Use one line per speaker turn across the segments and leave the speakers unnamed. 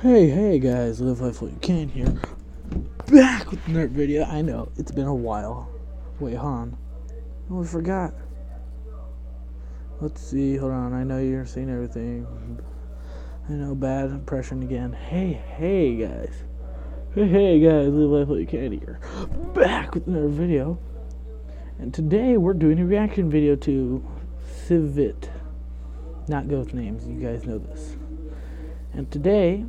Hey guys, Live Life What You Can here. Back with another video. I know, it's been a while. Wait, hon. Oh, I forgot. Let's see, hold on. I know you're seeing everything. I know, bad impression again. Hey guys. Hey guys, Live Life What You Can here. Back with another video. And today we're doing a reaction video to Civit. Not ghost names, you guys know this. And today,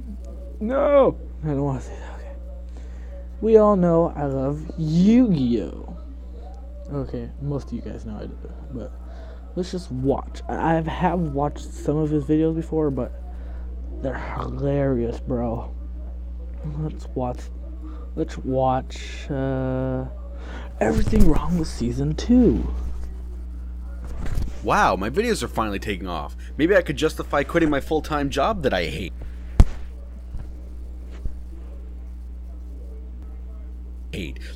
no, I don't want to say that. Okay. We all know I love Yu-Gi-Oh. Okay, most of you guys know I do, but let's just watch. I have watched some of his videos before, but they're hilarious, bro. Let's watch Everything Wrong with Season 2.
Wow, my videos are finally taking off. Maybe I could justify quitting my full-time job that I hate.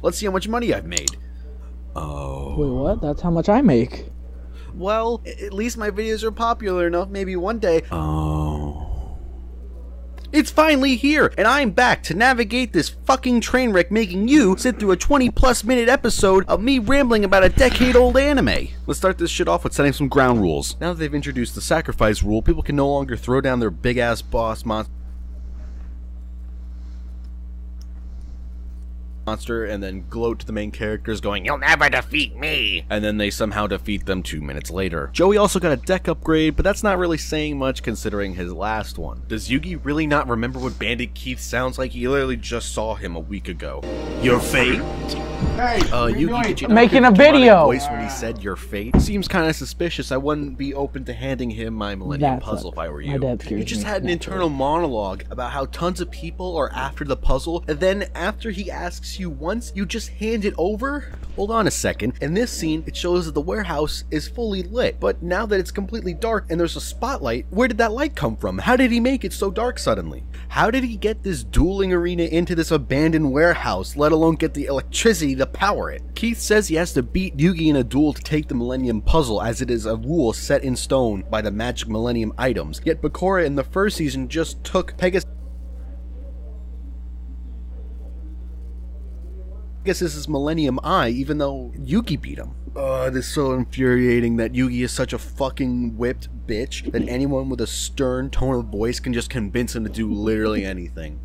Let's see how much money I've made. Oh.
Wait, what? That's how much I make.
Well, at least my videos are popular enough. Maybe one day. Oh. It's finally here, and I'm back to navigate this fucking train wreck, making you sit through a 20+ minute episode of me rambling about a decade-old anime. Let's start this shit off with setting some ground rules. Now that they've introduced the sacrifice rule, people can no longer throw down their big-ass boss monster and then gloat to the main characters going, "You'll never defeat me!" And then they somehow defeat them 2 minutes later. Joey also got a deck upgrade, but that's not really saying much considering his last one. Does Yugi really not remember what Bandit Keith sounds like? He literally just saw him a week ago. Your fate?
Hey,
Yugi, did you
making a video
voice when he said your fate? Seems kind of suspicious. I wouldn't be open to handing him my Millennium Puzzle if I were you. You just had an internal monologue about how tons of people are after the puzzle, and then after he asks you once, you just hand it over? Hold on a second. In this scene, it shows that the warehouse is fully lit, but now that it's completely dark and there's a spotlight, where did that light come from? How did he make it so dark suddenly? How did he get this dueling arena into this abandoned warehouse, let alone get the electricity to power it? Keith says he has to beat Yugi in a duel to take the Millennium Puzzle, as it is a rule set in stone by the magic Millennium items. Yet Bakura in the first season just took Pegasus's Millennium Eye, even though Yugi beat him. This is so infuriating that Yugi is such a fucking whipped bitch that anyone with a stern tone of voice can just convince him to do literally anything.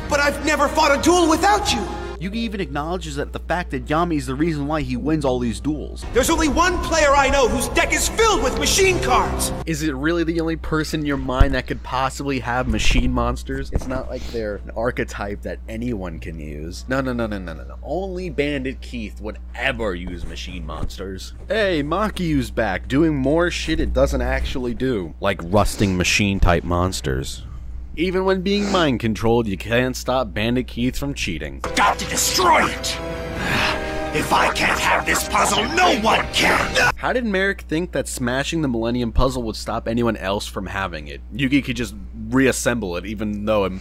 But I've never fought a duel without you!
Yugi even acknowledges that the fact that Yami is the reason why he wins all these duels.
There's only one player I know whose deck is filled with machine cards!
Is it really the only person in your mind that could possibly have machine monsters? It's not like they're an archetype that anyone can use. No. Only Bandit Keith would ever use machine monsters. Hey, Makiyu's back, doing more shit it doesn't actually do. Like rusting machine-type monsters. Even when being mind-controlled, you can't stop Bandit Keith from cheating.
Got to destroy it! If I can't have this puzzle, no one can!
How did Merrick think that smashing the Millennium Puzzle would stop anyone else from having it? Yugi could just reassemble it, even though it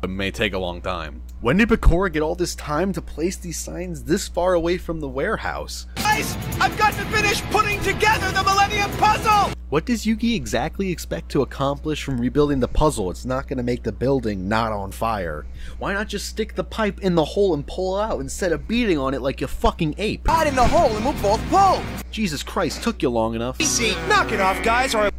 may take a long time. When did Bakura get all this time to place these signs this far away from the warehouse?
Guys, I've got to finish putting together the Millennium Puzzle!
What does Yugi exactly expect to accomplish from rebuilding the puzzle? It's not going to make the building not on fire. Why not just stick the pipe in the hole and pull it out instead of beating on it like you fucking ape?
Hide in the hole and we'll both pull!
Jesus Christ, took you long enough.
Easy, knock it off, guys, or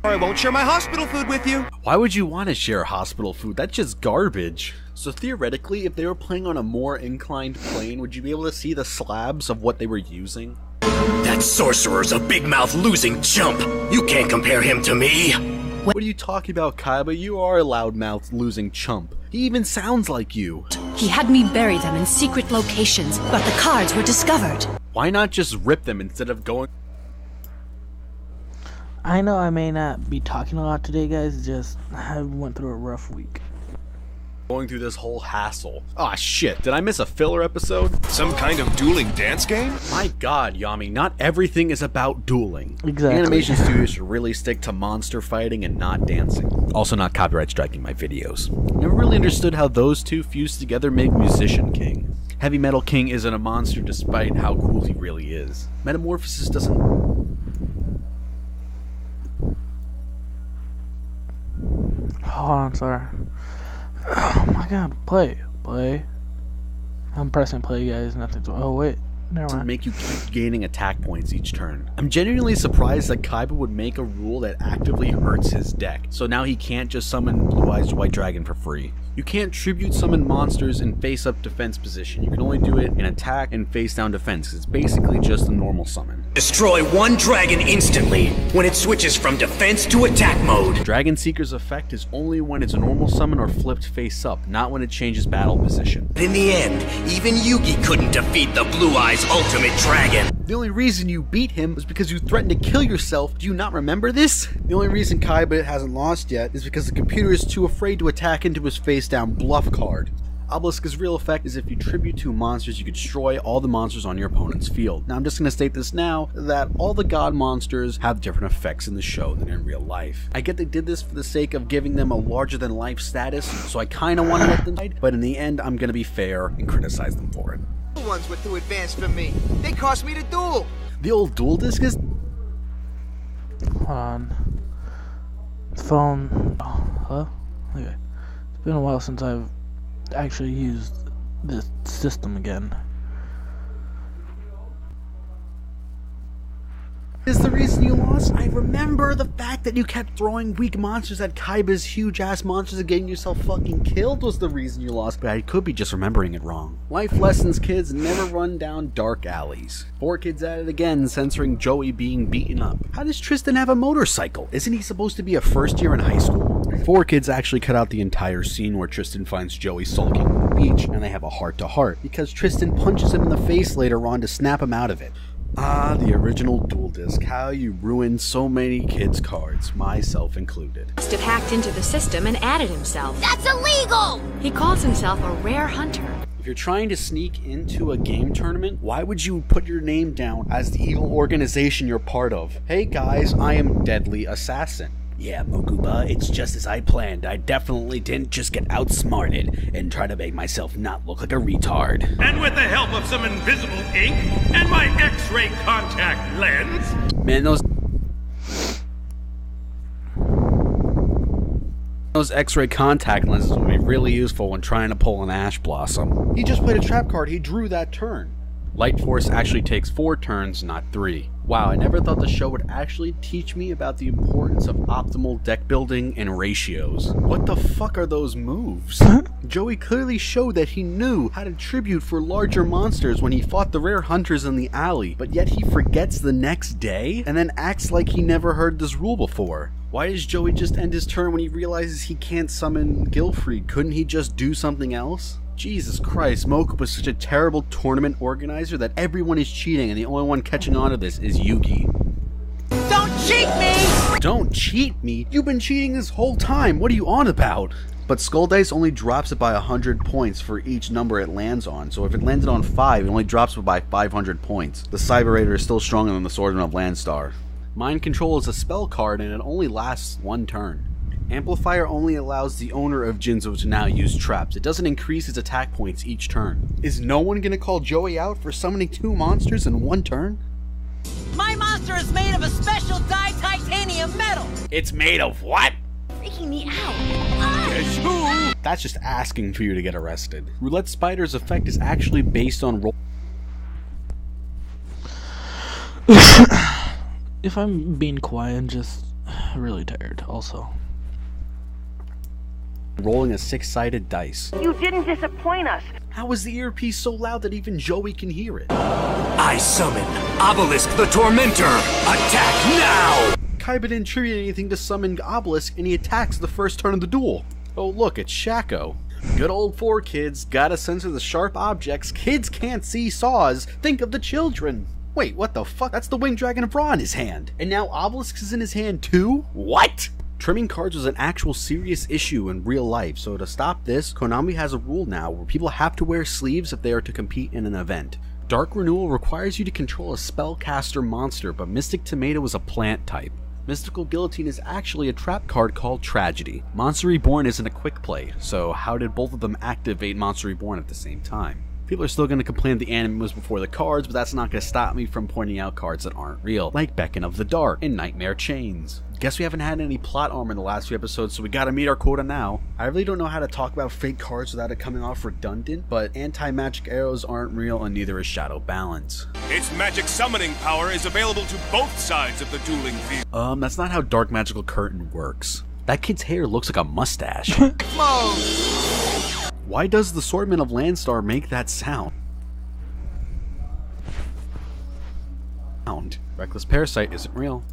I won't share my hospital food with you.
Why would you want to share hospital food? That's just garbage. So theoretically, if they were playing on a more inclined plane, would you be able to see the slabs of what they were using?
That sorcerer's a big-mouth losing chump. You can't compare him to me.
What are you talking about, Kaiba? You are a loudmouthed losing chump. He even sounds like you.
He had me bury them in secret locations, but the cards were discovered.
Why not just rip them instead of going...
I know I may not be talking a lot today, guys, just I went through a rough week.
Going through this whole hassle. Aw, shit, did I miss a filler episode?
Some kind of dueling dance game?
My god, Yami, not everything is about dueling.
Exactly.
Animation studios should really stick to monster fighting and not dancing. Also not copyright striking my videos. Never really understood how those two fused together made Musician King. Heavy Metal King isn't a monster despite how cool he really is. Metamorphosis doesn't...
Hold on, sorry. Oh my god, play. I'm pressing play, guys. Nothing's... Oh, wait. Never mind.
Make you keep gaining attack points each turn. I'm genuinely surprised that Kaiba would make a rule that actively hurts his deck, so now he can't just summon Blue-Eyes White Dragon for free. You can't tribute summon monsters in face-up defense position. You can only do it in attack and face-down defense. It's basically just a normal summon.
Destroy one dragon instantly when it switches from defense to attack mode.
Dragon Seeker's effect is only when it's a normal summon or flipped face-up, not when it changes battle position.
In the end, even Yugi couldn't defeat the Blue Eyes Ultimate Dragon.
The only reason you beat him was because you threatened to kill yourself. Do you not remember this? The only reason Kaiba hasn't lost yet is because the computer is too afraid to attack into his face-down bluff card. Obelisk's real effect is if you tribute 2 monsters, you can destroy all the monsters on your opponent's field. Now I'm just going to state this now, that all the god monsters have different effects in the show than in real life. I get they did this for the sake of giving them a larger than life status, so I kind of want to let them die, but in the end I'm going to be fair and criticize them for it.
The ones were too advanced for me. They cost me the duel.
The old dual disc is...
Hold on. Phone... Oh, huh? Okay. It's been a while since I've actually used this system again.
Is the reason you lost? I remember the fact that you kept throwing weak monsters at Kaiba's huge ass monsters and getting yourself fucking killed was the reason you lost, but I could be just remembering it wrong. Life lessons, kids, never run down dark alleys. 4Kids at it again, censoring Joey being beaten up. How does Tristan have a motorcycle? Isn't he supposed to be a first year in high school? 4Kids actually cut out the entire scene where Tristan finds Joey sulking on the beach and they have a heart-to-heart because Tristan punches him in the face later on to snap him out of it. Ah, the original dual disc. How you ruined so many kids' cards, myself included.
Must have hacked into the system and added himself.
That's illegal!
He calls himself a rare hunter.
If you're trying to sneak into a game tournament, why would you put your name down as the evil organization you're part of? Hey guys, I am Deadly Assassin. Yeah, Mokuba, it's just as I planned. I definitely didn't just get outsmarted and try to make myself not look like a retard.
And with the help of some invisible ink and my X-ray contact lens...
Man, those X-ray contact lenses would be really useful when trying to pull an Ash Blossom. He just played a trap card, he drew that turn. Light Force actually takes 4 turns, not 3. Wow, I never thought the show would actually teach me about the importance of optimal deck building and ratios. What the fuck are those moves? Joey clearly showed that he knew how to tribute for larger monsters when he fought the rare hunters in the alley, but yet he forgets the next day and then acts like he never heard this rule before. Why does Joey just end his turn when he realizes he can't summon Gilfried? Couldn't he just do something else? Jesus Christ, Moku was such a terrible tournament organizer that everyone is cheating and the only one catching on to this is Yugi.
Don't cheat me!
Don't cheat me? You've been cheating this whole time, what are you on about? But Skull Dice only drops it by 100 points for each number it lands on, so if it landed on 5, it only drops it by 500 points. The Cyberator is still stronger than the Swordsman of Landstar. Mind Control is a spell card and it only lasts 1 turn. Amplifier only allows the owner of Jinzo to now use traps. It doesn't increase his attack points each turn. Is no one gonna call Joey out for summoning 2 monsters in 1 turn?
My monster is made of a special dyed titanium metal!
It's made of what?
Freaking me out.
That's just asking for you to get arrested. Roulette Spider's effect is actually based on roll.
If I'm being quiet, I'm just really tired also.
Rolling a 6-sided dice.
You didn't disappoint us.
How is the earpiece so loud that even Joey can hear it?
I summon Obelisk the Tormentor! Attack now!
Kaiba didn't tribute anything to summon Obelisk and he attacks the first turn of the duel. Oh look, it's Shaco. Good old 4Kids, gotta censor the sharp objects. Kids can't see saws. Think of the children. Wait, what the fuck? That's the Winged Dragon of Ra in his hand. And now Obelisk is in his hand too? What? Trimming cards was an actual serious issue in real life, so to stop this, Konami has a rule now where people have to wear sleeves if they are to compete in an event. Dark Renewal requires you to control a spellcaster monster, but Mystic Tomato is a plant type. Mystical Guillotine is actually a trap card called Tragedy. Monster Reborn isn't a quick play, so how did both of them activate Monster Reborn at the same time? People are still going to complain the anime was before the cards, but that's not going to stop me from pointing out cards that aren't real, like Beacon of the Dark and Nightmare Chains. Guess we haven't had any plot armor in the last few episodes, so we gotta meet our quota now. I really don't know how to talk about fake cards without it coming off redundant, but anti-magic arrows aren't real and neither is Shadow Balance.
Its magic summoning power is available to both sides of the dueling field.
That's not how Dark Magical Curtain works. That kid's hair looks like a mustache. Why does the Swordman of Landstar make that sound? Reckless Parasite isn't real.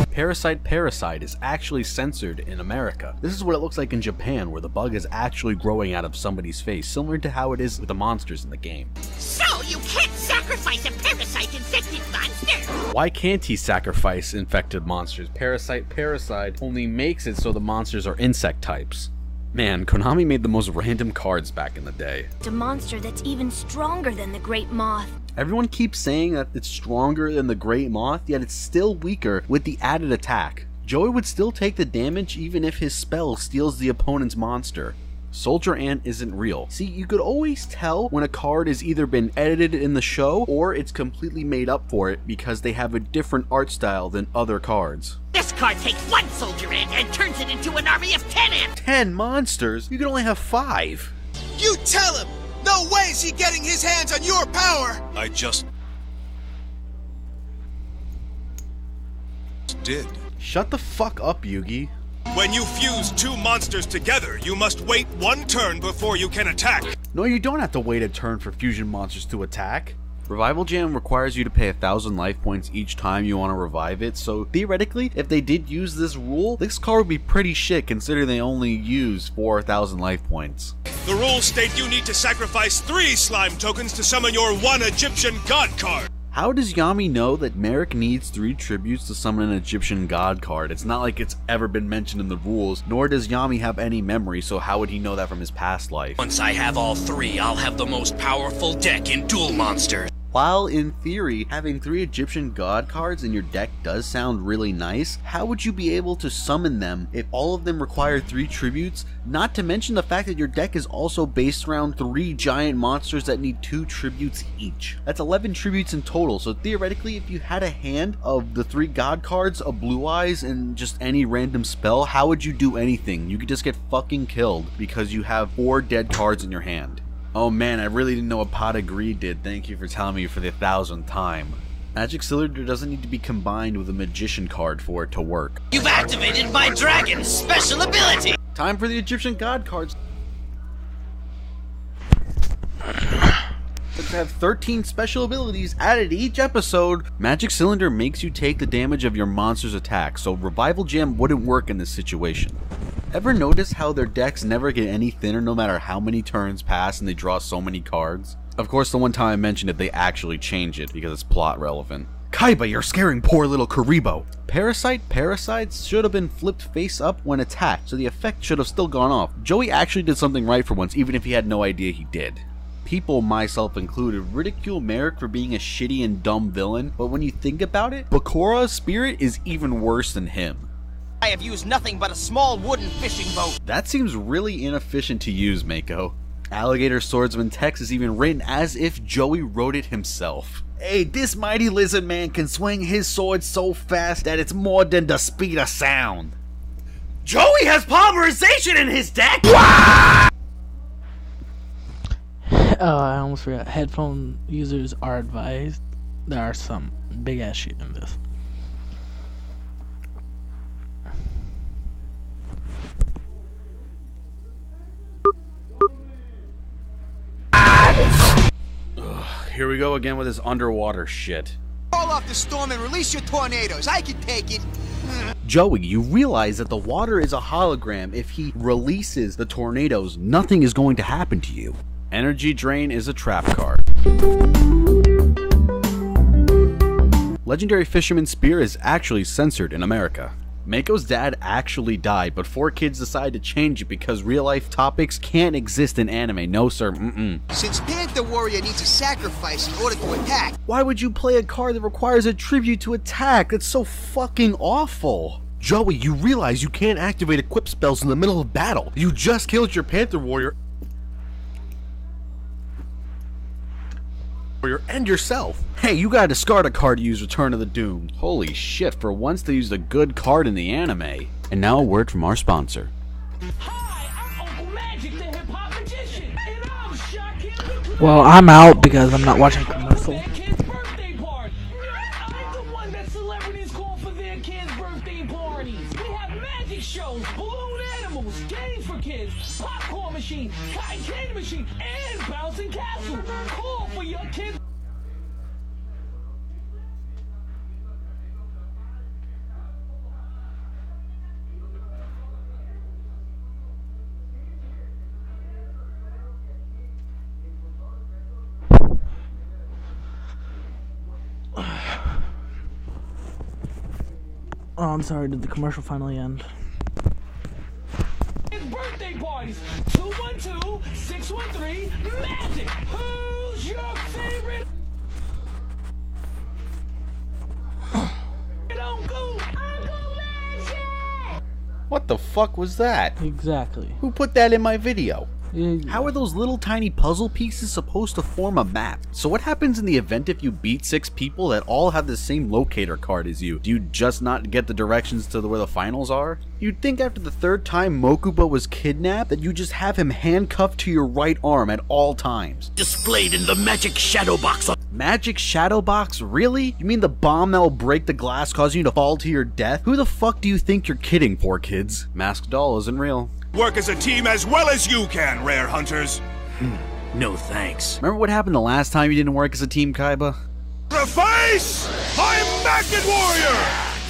Parasite is actually censored in America. This is what it looks like in Japan, where the bug is actually growing out of somebody's face, similar to how it is with the monsters in the game.
So you can't sacrifice a parasite-infected monster?
Why can't he sacrifice infected monsters? Parasite only makes it so the monsters are insect types. Man, Konami made the most random cards back in the day.
It's a monster that's even stronger than the Great Moth.
Everyone keeps saying that it's stronger than the Great Moth, yet it's still weaker with the added attack. Joey would still take the damage even if his spell steals the opponent's monster. Soldier Ant isn't real. See, you could always tell when a card has either been edited in the show or it's completely made up for it because they have a different art style than other cards.
This card takes one soldier ant and turns it into an army of 10 ants!
10 monsters? You can only have 5.
You tell him! No way is he getting his hands on your power!
I just did.
Shut the fuck up, Yugi.
When you fuse 2 monsters together, you must wait 1 turn before you can attack.
No, you don't have to wait a turn for fusion monsters to attack. Revival Jam requires you to pay 1,000 life points each time you want to revive it, so theoretically, if they did use this rule, this card would be pretty shit considering they only use 4,000 life points.
The rules state you need to sacrifice 3 slime tokens to summon your 1 Egyptian god card.
How does Yami know that Merrick needs 3 tributes to summon an Egyptian god card? It's not like it's ever been mentioned in the rules, nor does Yami have any memory, so how would he know that from his past life?
Once I have all 3, I'll have the most powerful deck in Duel Monsters.
While in theory, having 3 Egyptian god cards in your deck does sound really nice, how would you be able to summon them if all of them require 3 tributes? Not to mention the fact that your deck is also based around 3 giant monsters that need 2 tributes each. That's 11 tributes in total, so theoretically if you had a hand of the 3 god cards, a Blue Eyes, and just any random spell, how would you do anything? You could just get fucking killed because you have 4 dead cards in your hand. Oh man, I really didn't know what Pot of Greed did. Thank you for telling me for the 1,000th time. Magic Cylinder doesn't need to be combined with a Magician card for it to work.
You've activated my dragon's special ability!
Time for the Egyptian god cards. To have 13 special abilities added each episode. Magic Cylinder makes you take the damage of your monster's attack, so Revival Jam wouldn't work in this situation. Ever notice how their decks never get any thinner no matter how many turns pass and they draw so many cards? Of course, the one time I mentioned it, they actually change it because it's plot relevant. Kaiba, you're scaring poor little Karibo. Parasites should have been flipped face up when attacked, so the effect should have still gone off. Joey actually did something right for once, even if he had no idea he did. People, myself included, ridicule Merrick for being a shitty and dumb villain, but when you think about it, Bakura's spirit is even worse than him.
I have used nothing but a small wooden fishing boat.
That seems really inefficient to use, Mako. Alligator Swordsman text is even written as if Joey wrote it himself. Hey, this mighty lizard man can swing his sword so fast that it's more than the speed of sound.
Joey has polymerization in his deck!
Oh, I almost forgot. Headphone users are advised. There are some big ass shit in this.
Here we go again with this underwater shit.
Call off the storm and release your tornadoes. I can take it.
Joey, you realize that the water is a hologram. If he releases the tornadoes, nothing is going to happen to you. Energy Drain is a trap card. Legendary Fisherman Spear is actually censored in America. Mako's dad actually died, but 4 kids decided to change it because real-life topics can't exist in anime. No, sir.
Since Panther Warrior needs a sacrifice in order to attack,
why would you play a card that requires a tribute to attack? That's so fucking awful. Joey, you realize you can't activate equip spells in the middle of battle. You just killed your Panther Warrior and yourself. Hey, you gotta discard a card to use Return of the Doomed. Holy shit, for once they used a good card in the anime. And now a word from our sponsor.
Hi, I'm Uncle Magic, the hip-hop magician, and I'm shocking.
Well, I'm out because I'm not watching commercial.
Kid's birthday party. I'm the one that celebrities call for their kids' birthday parties. We have magic shows, balloon animals, games for kids, popcorn machine, cotton candy machine, and bouncing castle. Call for your kids.
Oh, I'm sorry, did the commercial finally end?
Birthday parties 212-613-MAGIC. Who's your favorite Uncle Magic?
What the fuck was that?
Exactly.
Who put that in my video?
Yeah.
How are those little tiny puzzle pieces supposed to form a map? So what happens in the event if you beat 6 people that all have the same locator card as you? Do you just not get the directions to where the finals are? You'd think after the 3rd time Mokuba was kidnapped that you just have him handcuffed to your right arm at all times.
Displayed in the magic shadow box.
Magic shadow box? Really? You mean the bomb that will break the glass causing you to fall to your death? Who the fuck do you think you're kidding, poor kids? Masked Doll isn't real.
Work as a team as well as you can, rare hunters.
No thanks.
Remember what happened the last time you didn't work as a team, Kaiba?
Sacrifice! I'm Magnet Warrior!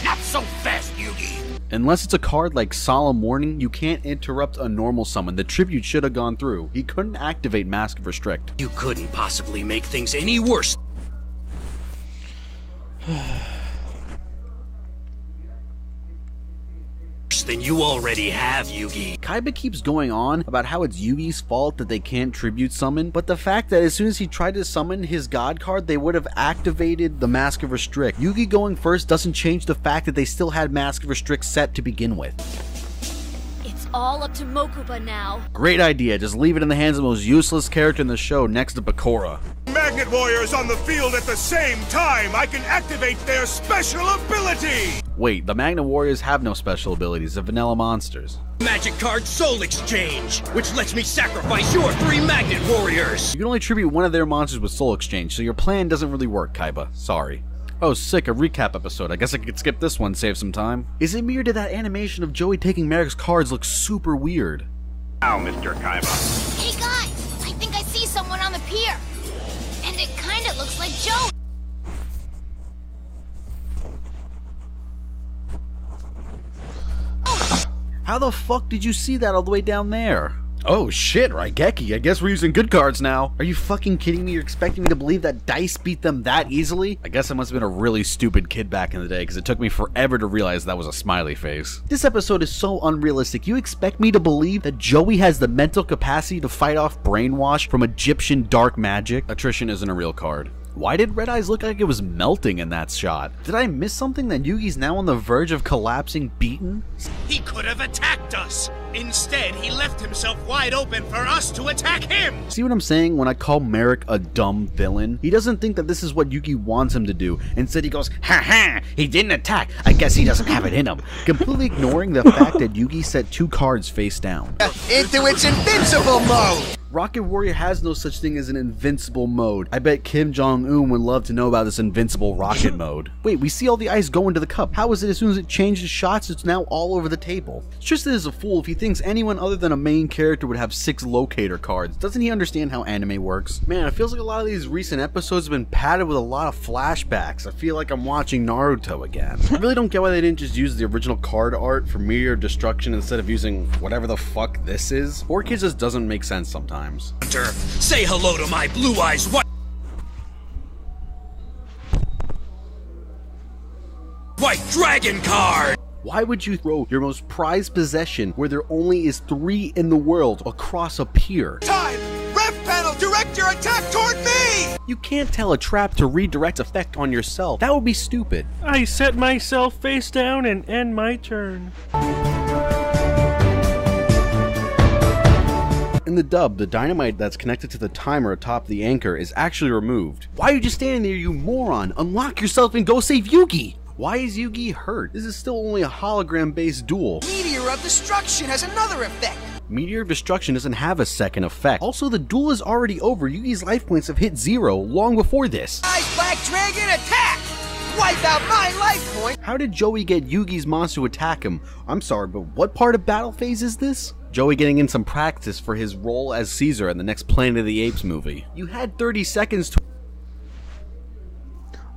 Not so fast, Yugi.
Unless it's a card like Solemn Warning, you can't interrupt a normal summon. The tribute should have gone through. He couldn't activate Mask of Restrict.
You couldn't possibly make things any worse than you already have, Yugi.
Kaiba keeps going on about how it's Yugi's fault that they can't tribute summon, but the fact that as soon as he tried to summon his god card, they would have activated the Mask of Restrict. Yugi going first doesn't change the fact that they still had Mask of Restrict set to begin with.
It's all up to Mokuba now.
Great idea, just leave it in the hands of the most useless character in the show next to Bakura.
Magnet Warriors on the field at the same time! I can activate their special ability!
Wait, the Magnet Warriors have no special abilities, they're vanilla monsters.
Magic card Soul Exchange, which lets me sacrifice your 3 Magnet Warriors.
You can only tribute one of their monsters with Soul Exchange, so your plan doesn't really work, Kaiba. Sorry. Oh, sick, a recap episode. I guess I could skip this one, save some time. Is it me or did that animation of Joey taking Merrick's cards look super weird?
Now, Mr. Kaiba.
Hey guys, I think I see someone on the pier. And it kinda looks like Joe.
How the fuck did you see that all the way down there? Oh shit, Raigeki, I guess we're using good cards now. Are you fucking kidding me? You're expecting me to believe that Dice beat them that easily? I guess I must have been a really stupid kid back in the day, because it took me forever to realize that was a smiley face. This episode is so unrealistic. You expect me to believe that Joey has the mental capacity to fight off brainwash from Egyptian dark magic? Attrition isn't a real card. Why did Red Eyes look like it was melting in that shot? Did I miss something that Yugi's now on the verge of collapsing beaten?
He could have attacked us. Instead, he left himself wide open for us to attack him.
See what I'm saying when I call Merrick a dumb villain? He doesn't think that this is what Yugi wants him to do. Instead he goes, ha ha, he didn't attack. I guess he doesn't have it in him. Completely ignoring the fact that Yugi set 2 cards face down.
Into its invincible mode!
Rocket Warrior has no such thing as an invincible mode. I bet Kim Jong-un would love to know about this invincible rocket mode. Wait, we see all the ice go into the cup. How is it as soon as it changes shots, it's now all over the table? Tristan is a fool if he thinks anyone other than a main character would have 6 locator cards. Doesn't he understand how anime works? Man, it feels like a lot of these recent episodes have been padded with a lot of flashbacks. I feel like I'm watching Naruto again. I really don't get why they didn't just use the original card art for Meteor Destruction instead of using whatever the fuck this is. 4Kids just doesn't make sense sometimes.
Hunter, say hello to my blue eyes white dragon card!
Why would you throw your most prized possession where there only is 3 in the world across a pier?
Time! Ref panel, direct your attack toward me!
You can't tell a trap to redirect effect on yourself. That would be stupid.
I set myself face down and end my turn.
In the dub, the dynamite that's connected to the timer atop the anchor is actually removed. Why are you just standing there, you moron? Unlock yourself and go save Yugi! Why is Yugi hurt? This is still only a hologram-based duel.
Meteor of Destruction has another effect.
Meteor of Destruction doesn't have a second effect. Also, the duel is already over. Yugi's life points have hit 0 long before this.
Ice Black Dragon attack! Wipe out my life point!
How did Joey get Yugi's monster to attack him? I'm sorry, but what part of battle phase is this? Joey getting in some practice for his role as Caesar in the next Planet of the Apes movie. You had 30 seconds to...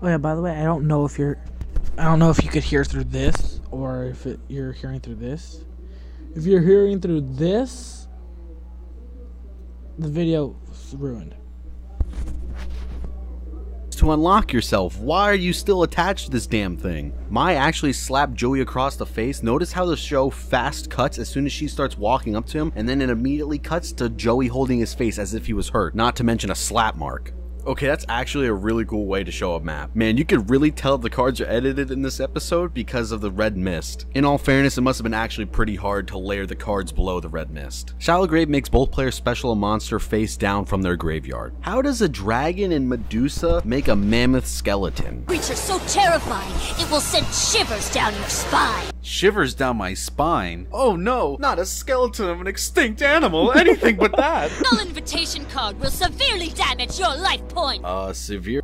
Oh yeah, by the way, I don't know if you could hear through this, or if you're hearing through this. If you're hearing through this, the video's ruined.
To unlock yourself. Why are you still attached to this damn thing? Mai actually slapped Joey across the face. Notice how the show fast cuts as soon as she starts walking up to him, and then it immediately cuts to Joey holding his face as if he was hurt, not to mention a slap mark. Okay, that's actually a really cool way to show a map. Man, you could really tell the cards are edited in this episode because of the red mist. In all fairness, it must have been actually pretty hard to layer the cards below the red mist. Shallow Grave makes both players special a monster face down from their graveyard. How does a dragon and Medusa make a mammoth skeleton?
Creature so terrifying, it will send shivers down your spine.
Shivers down my spine? Oh no, not a skeleton of an extinct animal, anything but that.
Null invitation card will severely damage your life point.
Severe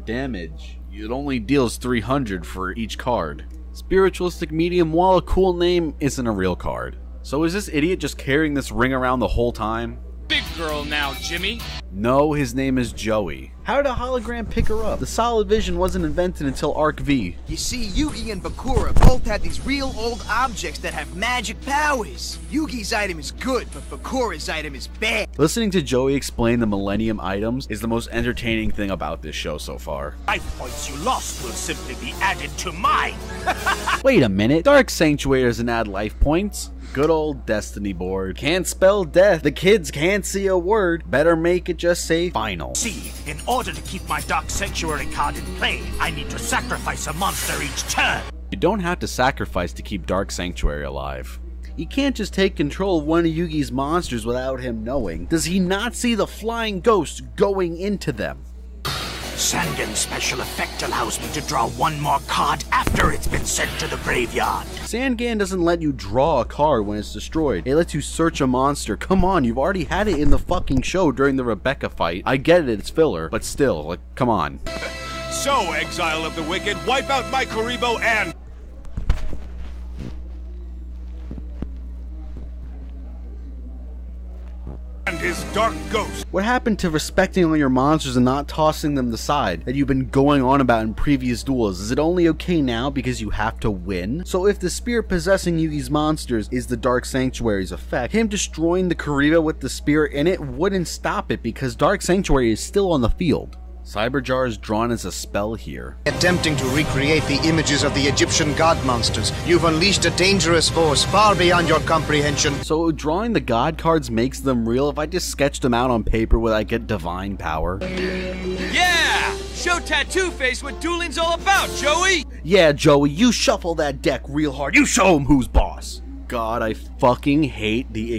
damage. It only deals 300 for each card. Spiritualistic medium, while a cool name, isn't a real card. So is this idiot just carrying this ring around the whole time?
Big girl now, Jimmy.
No, his name is Joey. How did a hologram pick her up? The solid vision wasn't invented until Arc V.
You see, Yugi and Bakura both had these real old objects that have magic powers. Yugi's item is good, but Bakura's item is bad.
Listening to Joey explain the Millennium items is the most entertaining thing about this show so far.
Life points you lost will simply be added to mine.
Wait a minute, Dark Sanctuary doesn't add life points. Good old Destiny board. Can't spell death. The kids can't see a word. Better make it just say final.
See, in order to keep my Dark Sanctuary card in play, I need to sacrifice a monster each turn.
You don't have to sacrifice to keep Dark Sanctuary alive. You can't just take control of one of Yugi's monsters without him knowing. Does he not see the flying ghost going into them?
Sangan's special effect allows me to draw one more card after it's been sent to the graveyard.
Sangan doesn't let you draw a card when it's destroyed. It lets you search a monster. Come on, you've already had it in the fucking show during the Rebecca fight. I get it, it's filler, but still, like, come on.
So, Exile of the Wicked, wipe out my Karibo and his dark ghost.
What happened to respecting all your monsters and not tossing them aside that you've been going on about in previous duels? Is it only okay now because you have to win? So if the spirit possessing Yugi's monsters is the Dark Sanctuary's effect, him destroying the Kariba with the spirit in it wouldn't stop it because Dark Sanctuary is still on the field. Cyberjar is drawn as a spell here.
Attempting to recreate the images of the Egyptian god monsters, you've unleashed a dangerous force far beyond your comprehension.
So drawing the god cards makes them real? If I just sketch them out on paper, would I get divine power?
Yeah! Show Tattoo Face what dueling's all about, Joey!
Yeah, Joey, you shuffle that deck real hard. You show him who's boss. God, I fucking hate the